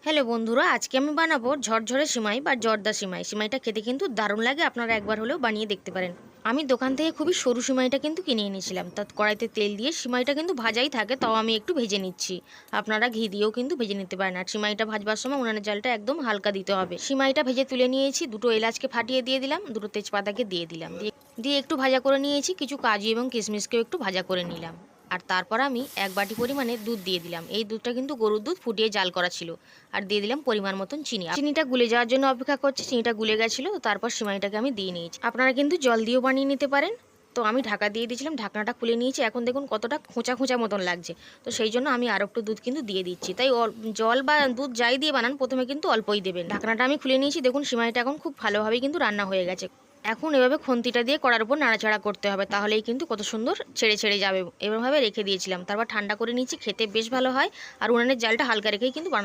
Hello বন্ধুরা, আজকে আমি বানাবো ঝরঝরে সিমাই বা জর্দা সিমাই। সিমাইটা খেতে কিন্তু দারুণ লাগে, আপনারা একবার হলেও বানিয়ে দেখতে পারেন। আমি দোকান থেকে খুবই সরু সিমাইটা কিন্তু কিনে এনেছিলাম। তা কড়াইতে তেল দিয়ে সিমাইটা কিন্তু ভাজাই থাকে, তাও আমি একটু ভেজে নিচ্ছি। আপনারা ঘি দিয়েও কিন্তু ভেজে নিতে পারেন। আর সিমাইটা ভাজবার সময় উনানের জালটা একদম হালকা দিতে হবে। সিমাইটা ভেজে তুলে নিয়েছি, দুটো এলাচকে ফাটিয়ে দিয়ে দিলাম, দুটো তেজপাতাকে দিয়ে দিলাম, দিয়ে একটু ভাজা করে নিয়েছি। কিছু কাজু এবং কিশমিশকেও একটু ভাজা করে নিলাম। আর তারপর আমি 1 বাটি পরিমাণে দুধ দিয়ে দিলাম। এই দুধটা কিন্তু গরুর দুধ, ফুটিয়ে জাল করা ছিল। আর দিয়ে দিলাম পরিমাণ মতন চিনি। চিনিটা গুলে যাওয়ার জন্য অপেক্ষা করছি। চিনিটা গুলে গেছিলো, তারপর সিমাইটাকে আমি দিয়ে নিয়েছি। আপনারা কিন্তু জল দিয়েও বানিয়ে নিতে পারেন। তো আমি ঢাকা দিয়ে দিয়েছিলাম, ঢাকনাটা খুলে নিয়েছি। এখন দেখুন কতটা খোঁচা খোঁচা মতন লাগছে। তো সেই জন্য আমি আর একটু দুধ কিন্তু দিয়ে দিচ্ছি। তাই জল বা দুধ যাই দিয়ে বানান, প্রথমে কিন্তু অল্পই দেবেন। ঢাকনাটা আমি খুলে নিয়েছি, দেখুন সিমাইটা এখন খুব ভালোভাবেই কিন্তু রান্না হয়ে গেছে। এখন এভাবে খুন্তিটা দিয়ে কড়ার উপর নাড়াচাড়া করতে হবে, তাহলেই কিন্তু কত সুন্দর ছেড়ে ছেড়ে যাবে। এভাবে রেখে দিয়েছিলাম, তারপর ঠান্ডা করে নিয়েছি। খেতে বেশ ভালো হয়। আর উনানের জালটা হালকা রেখেই কিন্তু বানাতে